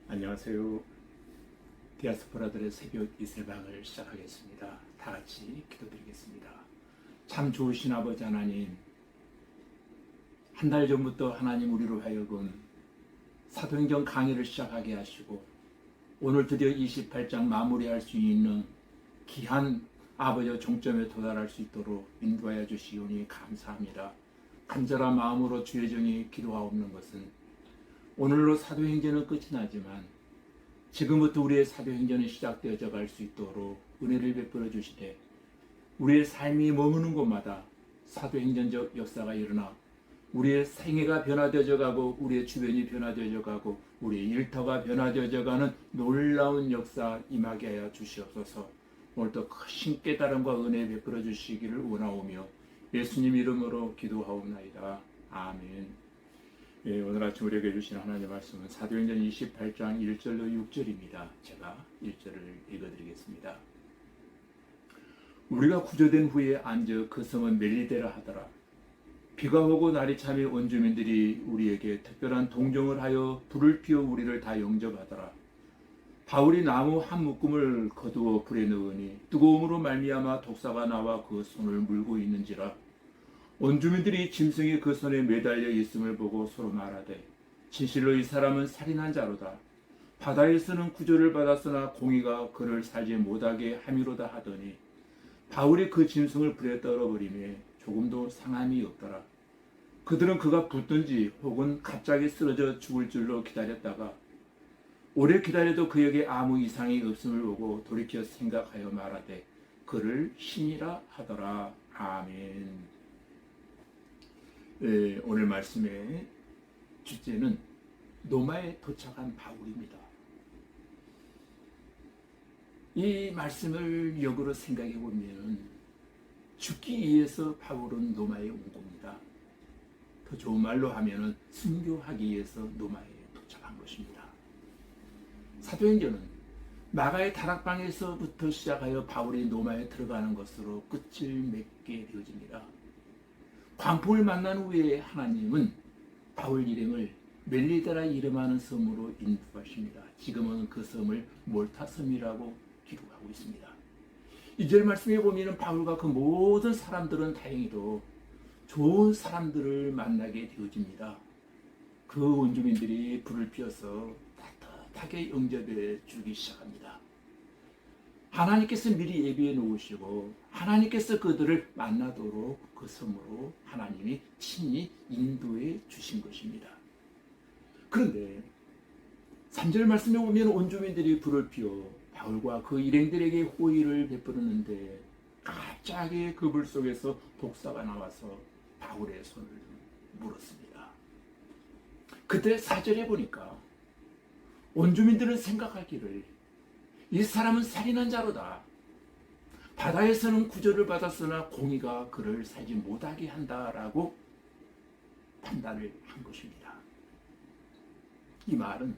안녕하세요. 디아스포라들의 새벽 이세방을 시작하겠습니다. 다 같이 기도드리겠습니다. 참 좋으신 아버지 하나님, 한 달 전부터 하나님 우리로 하여금 사도행전 강의를 시작하게 하시고 오늘 드디어 28장 마무리할 수 있는 귀한 아버지의 종점에 도달할 수 있도록 인도하여 주시오니 감사합니다. 간절한 마음으로 주의 정에 기도하옵는 것은 오늘로 사도행전은 끝이 나지만 지금부터 우리의 사도행전이 시작되어져 갈 수 있도록 은혜를 베풀어 주시되 우리의 삶이 머무는 곳마다 사도행전적 역사가 일어나 우리의 생애가 변화되어져 가고 우리의 주변이 변화되어져 가고 우리의 일터가 변화되어져 가는 놀라운 역사 임하게 하여 주시옵소서. 오늘도 크신 깨달음과 은혜 베풀어 주시기를 원하오며 예수님 이름으로 기도하옵나이다. 아멘. 예, 오늘 아침 우리에게 주신 하나님의 말씀은 사도행전 28장 1절로 6절입니다. 제가 1절을 읽어드리겠습니다. 우리가 구조된 후에 앉아 그 성은 멜리데라 하더라. 비가 오고 날이 참에 온 주민들이 우리에게 특별한 동정을 하여 불을 피워 우리를 다 영접하더라. 바울이 나무 한 묶음을 거두어 불에 넣으니 뜨거움으로 말미암아 독사가 나와 그 손을 물고 있는지라. 온 주민들이 짐승이 그 손에 매달려 있음을 보고 서로 말하되 진실로 이 사람은 살인한 자로다. 바다에서는 구조를 받았으나 공의가 그를 살지 못하게 함이로다 하더니 바울이 그 짐승을 불에 떨어버리며 조금도 상함이 없더라. 그들은 그가 붙든지 혹은 갑자기 쓰러져 죽을 줄로 기다렸다가 오래 기다려도 그에게 아무 이상이 없음을 보고 돌이켜 생각하여 말하되 그를 신이라 하더라. 아멘. 오늘 말씀의 주제는 노마에 도착한 바울입니다. 이 말씀을 역으로 생각해 보면 죽기 위해서 바울은 노마에 온 겁니다. 더 좋은 말로 하면 순교하기 위해서 노마에 도착한 것입니다. 사도행전은 마가의 다락방에서부터 시작하여 바울이 노마에 들어가는 것으로 끝을 맺게 되어집니다. 광풍을 만난 후에 하나님은 바울 일행을 멜리데라 이름하는 섬으로 인도하십니다. 지금은 그 섬을 몰타 섬이라고 기록하고 있습니다. 2절 말씀에 보면 바울과 그 모든 사람들은 다행히도 좋은 사람들을 만나게 되어집니다. 그 원주민들이 불을 피워서 따뜻하게 영접해 주기 시작합니다. 하나님께서 미리 예비해 놓으시고 하나님께서 그들을 만나도록 그 섬으로 하나님이 친히 인도해 주신 것입니다. 그런데 3절 말씀에 보면 온주민들이 불을 피워 바울과 그 일행들에게 호의를 베풀었는데 갑자기 그 불 속에서 독사가 나와서 바울의 손을 물었습니다. 그때 4절에 보니까 온주민들은 생각하기를 이 사람은 살인한 자로다. 바다에서는 구조를 받았으나 공의가 그를 살지 못하게 한다라고 판단을 한 것입니다. 이 말은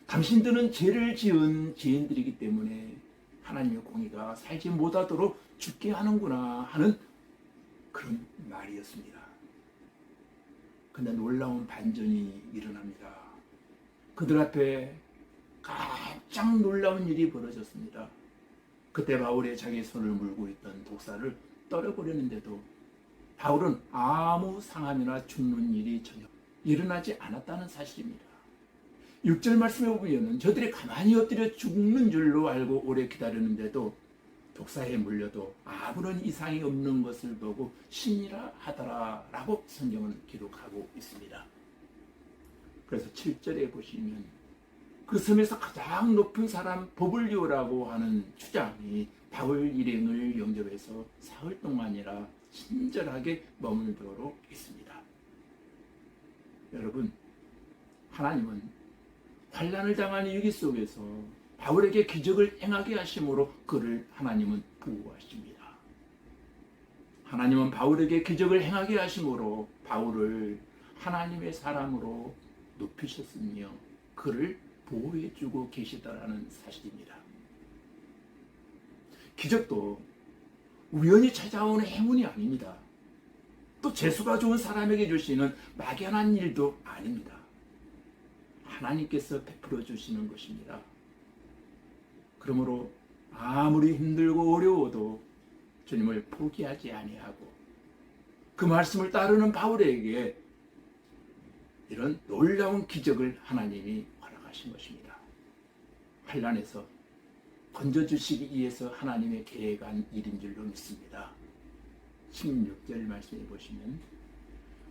당신들은 죄를 지은 죄인들이기 때문에 하나님의 공의가 살지 못하도록 죽게 하는구나 하는 그런 말이었습니다. 그런데 놀라운 반전이 일어납니다. 그들 앞에 깜짝 놀라운 일이 벌어졌습니다. 그때 바울이 자기 손을 물고 있던 독사를 떨어버렸는데도 바울은 아무 상함이나 죽는 일이 전혀 일어나지 않았다는 사실입니다. 6절 말씀에 보면 저들이 가만히 엎드려 죽는 줄로 알고 오래 기다렸는데도 독사에 물려도 아무런 이상이 없는 것을 보고 신이라 하더라 라고 성경은 기록하고 있습니다. 그래서 7절에 보시면 그 섬에서 가장 높은 사람 버블리오라고 하는 주장이 바울 일행을 영접해서 사흘 동안이라 친절하게 머물도록 했습니다. 여러분, 하나님은 환난을 당한 위기 속에서 바울에게 기적을 행하게 하심으로 그를 하나님은 보호하십니다. 하나님은 바울에게 기적을 행하게 하심으로 바울을 하나님의 사람으로 높이셨으며 그를 보호해주고 계시다라는 사실입니다. 기적도 우연히 찾아오는 행운이 아닙니다. 또 재수가 좋은 사람에게 주시는 막연한 일도 아닙니다. 하나님께서 베풀어 주시는 것입니다. 그러므로 아무리 힘들고 어려워도 주님을 포기하지 아니하고 그 말씀을 따르는 바울에게 이런 놀라운 기적을 하나님이 허락하신 것입니다. 환난에서 건져주시기 위해서 하나님의 계획한 일인 줄로 믿습니다. 16절 말씀해 보시면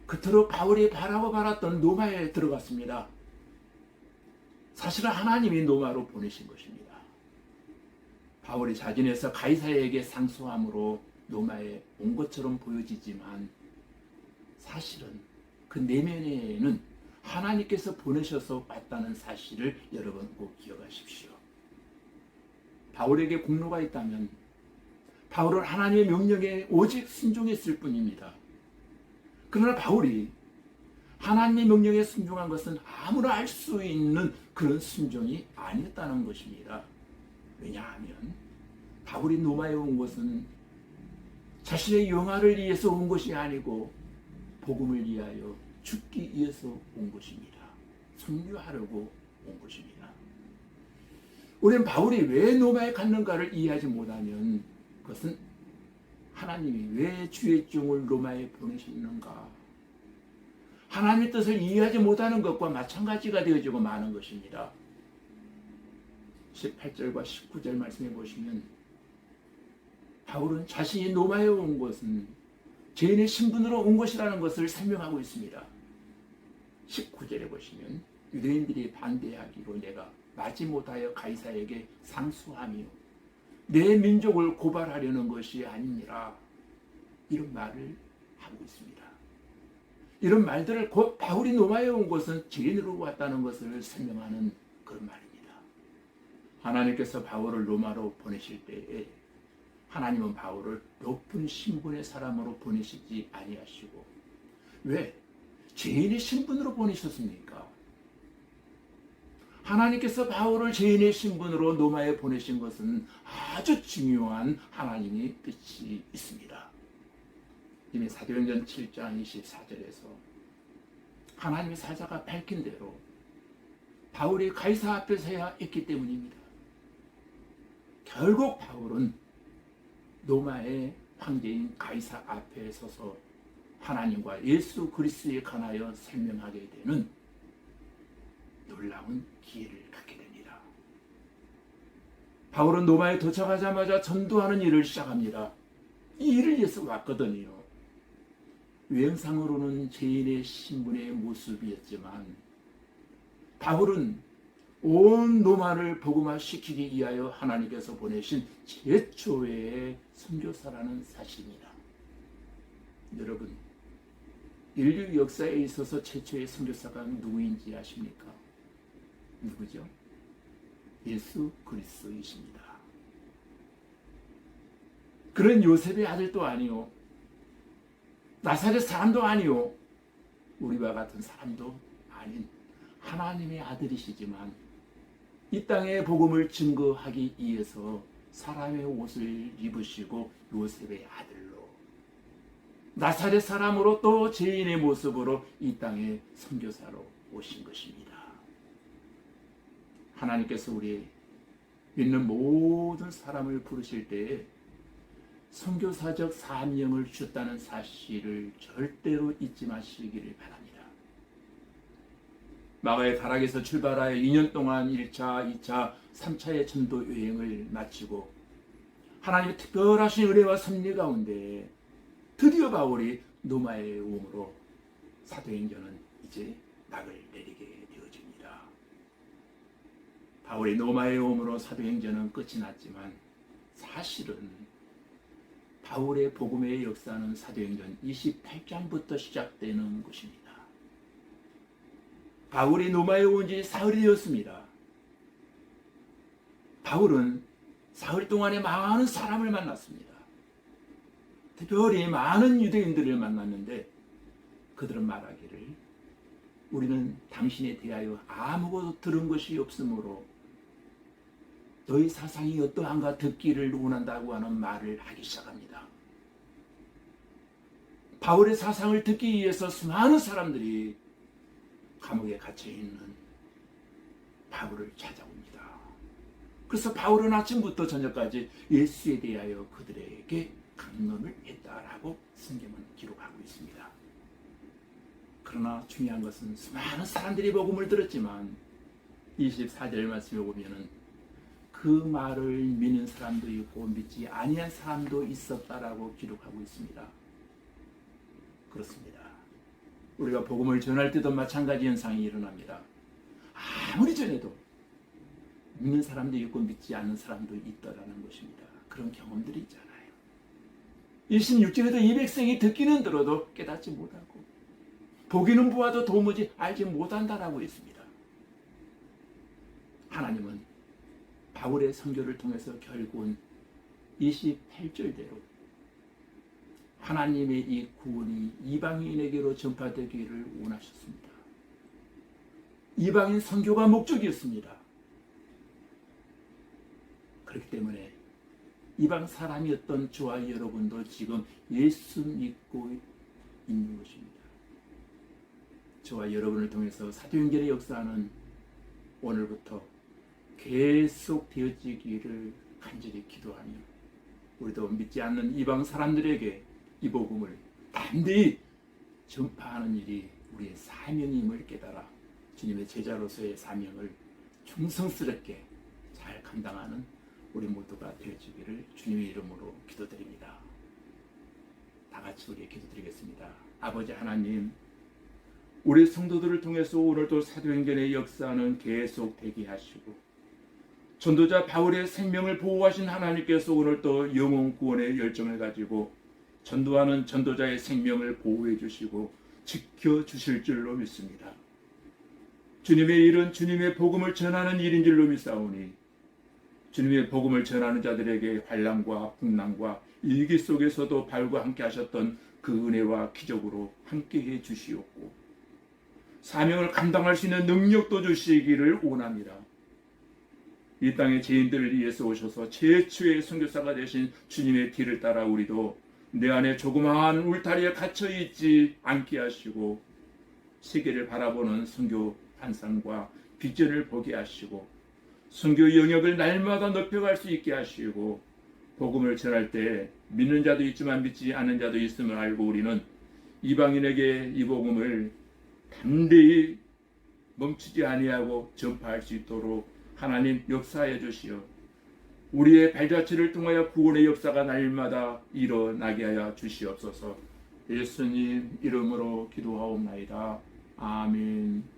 그토록 바울이 바라고 바랐던 노마에 들어갔습니다. 사실은 하나님이 노마로 보내신 것입니다. 바울이 자진해서 가이사에게 상소함으로 노마에 온 것처럼 보여지지만 사실은 그 내면에는 하나님께서 보내셔서 왔다는 사실을 여러분 꼭 기억하십시오. 바울에게 공로가 있다면 바울은 하나님의 명령에 오직 순종했을 뿐입니다. 그러나 바울이 하나님의 명령에 순종한 것은 아무나 알 수 있는 그런 순종이 아니었다는 것입니다. 왜냐하면 바울이 로마에 온 것은 자신의 영화를 위해서 온 것이 아니고 복음을 위하여 죽기 위해서 온 것입니다. 선교하려고 온 것입니다. 우리는 바울이 왜 로마에 갔는가를 이해하지 못하면 그것은 하나님이 왜 주의 종을 로마에 보내셨는가, 하나님의 뜻을 이해하지 못하는 것과 마찬가지가 되어지고 마는 것입니다. 18절과 19절 말씀해 보시면 바울은 자신이 로마에 온 것은 죄인의 신분으로 온 것이라는 것을 설명하고 있습니다. 19절에 보시면 유대인들이 반대하기로 내가 마지못하여 가이사에게 상소하며 내 민족을 고발하려는 것이 아니니라, 이런 말을 하고 있습니다. 이런 말들을 곧 바울이 로마에 온 것은 죄인으로 왔다는 것을 설명하는 그런 말입니다. 하나님께서 바울을 로마로 보내실 때에 하나님은 바울을 높은 신분의 사람으로 보내시지 아니하시고, 왜? 죄인의 신분으로 보내셨습니까? 하나님께서 바울을 죄인의 신분으로 로마에 보내신 것은 아주 중요한 하나님의 뜻이 있습니다. 이미 사도행전 7장 24절에서 하나님의 사자가 밝힌 대로 바울이 가이사 앞에 서야 했기 때문입니다. 결국 바울은 로마의 황제인 가이사 앞에 서서 하나님과 예수 그리스도에 관하여 설명하게 되는 놀라운 기회를 갖게 됩니다. 바울은 로마에 도착하자마자 전도하는 일을 시작합니다. 이 일을 위해서 왔거든요. 외형상으로는 죄인의 신분의 모습이었지만 바울은 온 로마를 복음화시키기 위하여 하나님께서 보내신 최초의 선교사라는 사실입니다. 여러분, 인류 역사에 있어서 최초의 선교사가 누구인지 아십니까? 누구죠? 예수 그리스도이십니다. 그런 요셉의 아들도 아니요, 나사렛 사람도 아니요, 우리와 같은 사람도 아닌 하나님의 아들이시지만 이 땅에 복음을 증거하기 위해서 사람의 옷을 입으시고 요셉의 아들로 나사렛 사람으로 또 죄인의 모습으로 이 땅에 선교사로 오신 것입니다. 하나님께서 우리 믿는 모든 사람을 부르실 때에 선교사적 사명을 주셨다는 사실을 절대로 잊지 마시기를 바랍니다. 마가의 가락에서 출발하여 2년 동안 1차, 2차, 3차의 전도 여행을 마치고 하나님의 특별하신 은혜와 섭리 가운데 드디어 바울이 로마에 오므로 사도행전은 이제 낙을 내리게 되어집니다. 바울이 로마에 오므로 사도행전은 끝이 났지만 사실은 바울의 복음의 역사는 사도행전 28장부터 시작되는 것입니다. 바울이 로마에 온 지 사흘이 되었습니다. 바울은 사흘 동안에 많은 사람을 만났습니다. 특별히 많은 유대인들을 만났는데 그들은 말하기를 우리는 당신에 대하여 아무것도 들은 것이 없으므로 너희 사상이 어떠한가 듣기를 원한다고 하는 말을 하기 시작합니다. 바울의 사상을 듣기 위해서 수많은 사람들이 감옥에 갇혀있는 바울을 찾아옵니다. 그래서 바울은 아침부터 저녁까지 예수에 대하여 그들에게 강론을 했다라고 성경은 기록하고 있습니다. 그러나 중요한 것은 수많은 사람들이 복음을 들었지만 24절 말씀에 보면은 그 말을 믿는 사람도 있고 믿지 아니한 사람도 있었다라고 기록하고 있습니다. 그렇습니다. 우리가 복음을 전할 때도 마찬가지 현상이 일어납니다. 아무리 전해도 믿는 사람도 있고 믿지 않는 사람도 있다라는 것입니다. 그런 경험들이 있잖아요. 26절에도 이 백성이 듣기는 들어도 깨닫지 못하고 보기는 보아도 도무지 알지 못한다라고 했습니다. 하나님은 바울의 선교를 통해서 결국은 28절대로 하나님의 이 구원이 이방인에게로 전파되기를 원하셨습니다. 이방인 선교가 목적이었습니다. 그렇기 때문에 이방 사람이었던 저와 여러분도 지금 예수 믿고 있는 것입니다. 저와 여러분을 통해서 사도행전의 역사는 오늘부터 계속 되어지기를 간절히 기도하며 우리도 믿지 않는 이방 사람들에게 이 복음을 담대히 전파하는 일이 우리의 사명임을 깨달아 주님의 제자로서의 사명을 충성스럽게 잘 감당하는 우리 모두가 되어지기를 주님의 이름으로 기도드립니다. 다 같이 우리 기도드리겠습니다. 아버지 하나님, 우리 성도들을 통해서 오늘도 사도행전의 역사는 계속 되게 하시고 전도자 바울의 생명을 보호하신 하나님께서 오늘도 영혼 구원의 열정을 가지고 전도하는 전도자의 생명을 보호해 주시고 지켜주실 줄로 믿습니다. 주님의 일은 주님의 복음을 전하는 일인 줄로 믿사오니 주님의 복음을 전하는 자들에게 환난과 풍랑과 위기 속에서도 바울과 함께 하셨던 그 은혜와 기적으로 함께해 주시옵고 사명을 감당할 수 있는 능력도 주시기를 원합니다. 이 땅의 죄인들을 위해서 오셔서 최초의 선교사가 되신 주님의 뒤를 따라 우리도 내 안에 조그마한 울타리에 갇혀있지 않게 하시고 세계를 바라보는 선교 환상과 비전을 보게 하시고 선교 영역을 날마다 넓혀갈 수 있게 하시고 복음을 전할 때 믿는 자도 있지만 믿지 않는 자도 있음을 알고 우리는 이방인에게 이 복음을 담대히 멈추지 아니하고 전파할 수 있도록 하나님 역사해 주시어 우리의 발자취를 통하여 구원의 역사가 날마다 일어나게 하여 주시옵소서. 예수님 이름으로 기도하옵나이다. 아멘.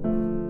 주시옵소서.